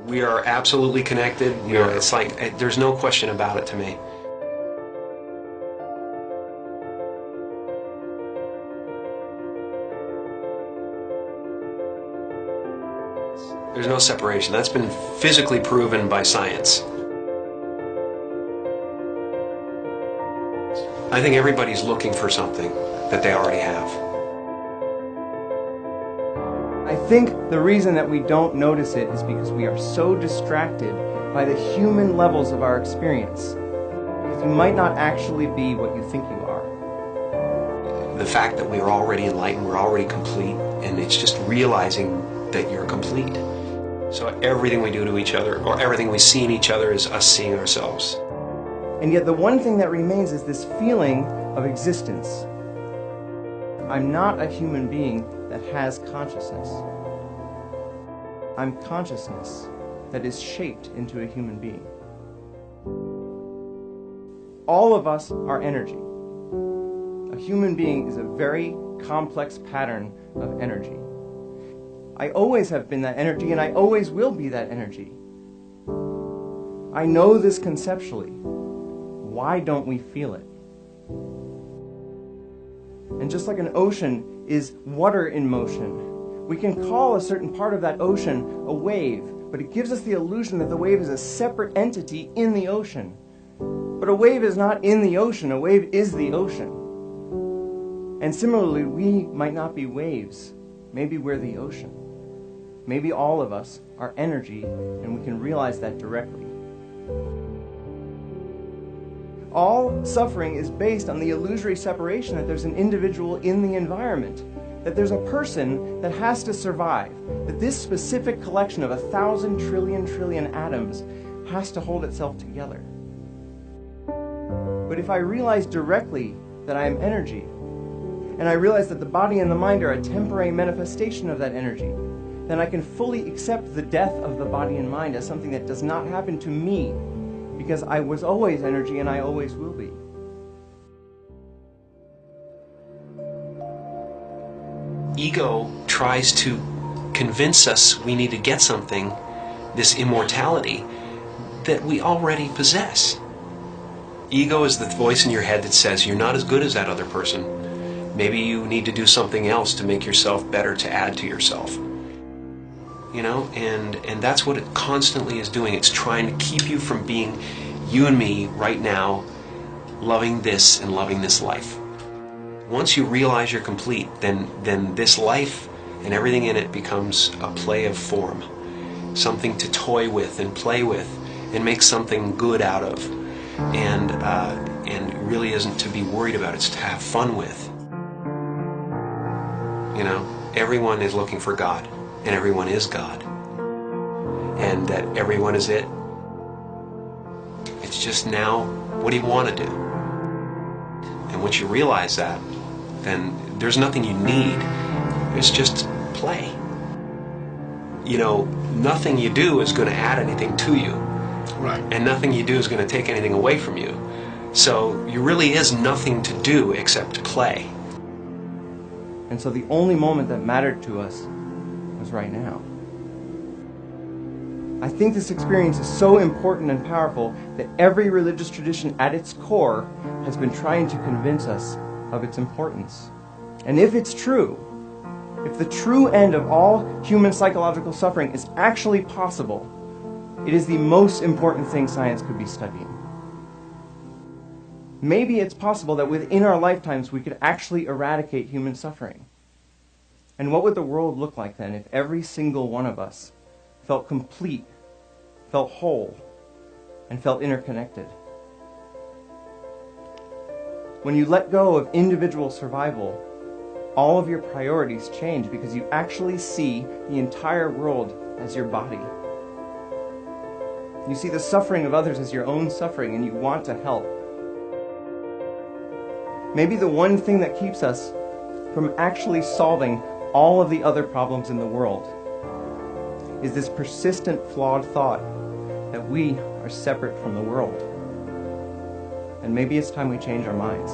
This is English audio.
We are absolutely connected. It's like, there's no question about it to me. There's no separation. That's been physically proven by science. I think everybody's looking for something that they already have. I think the reason that we don't notice it is because we are so distracted by the human levels of our experience. Because you might not actually be what you think you are. The fact that we are already enlightened, we're already complete, and it's just realizing that you're complete. So everything we do to each other, or everything we see in each other, is us seeing ourselves. And yet the one thing that remains is this feeling of existence. I'm not a human being that has consciousness. I'm consciousness that is shaped into a human being. All of us are energy. A human being is a very complex pattern of energy. I always have been that energy, and I always will be that energy. I know this conceptually. Why don't we feel it? And just like an ocean is water in motion, we can call a certain part of that ocean a wave, but it gives us the illusion that the wave is a separate entity in the ocean. But a wave is not in the ocean, a wave is the ocean. And similarly, we might not be waves. Maybe we're the ocean. Maybe all of us are energy, and we can realize that directly. All suffering is based on the illusory separation that there's an individual in the environment, that there's a person that has to survive, that this specific collection of 1,000 trillion atoms has to hold itself together. But if I realize directly that I am energy, and I realize that the body and the mind are a temporary manifestation of that energy, then I can fully accept the death of the body and mind as something that does not happen to me, because I was always energy and I always will be. Ego tries to convince us we need to get something, this immortality, that we already possess. Ego is the voice in your head that says you're not as good as that other person. Maybe you need to do something else to make yourself better, to add to yourself. You know, and that's what it constantly is doing. It's trying to keep you from being you and me right now, loving this and loving this life. Once you realize you're complete, then this life and everything in it becomes a play of form, something to toy with and play with and make something good out of, and really isn't to be worried about. It's to have fun with. You know, everyone is looking for God. And everyone is God. And that everyone is it. It's just now, what do you want to do? And once you realize that, then there's nothing you need. It's just play. You know, nothing you do is going to add anything to you. Right. And nothing you do is going to take anything away from you. So there really is nothing to do except play. And so the only moment that mattered to us was right now. I think this experience is so important and powerful that every religious tradition at its core has been trying to convince us of its importance. And if it's true, if the true end of all human psychological suffering is actually possible, it is the most important thing science could be studying. Maybe it's possible that within our lifetimes we could actually eradicate human suffering. And what would the world look like then if every single one of us felt complete, felt whole, and felt interconnected? When you let go of individual survival, all of your priorities change because you actually see the entire world as your body. You see the suffering of others as your own suffering, and you want to help. Maybe the one thing that keeps us from actually solving all of the other problems in the world is this persistent, flawed thought that we are separate from the world. And maybe it's time we change our minds.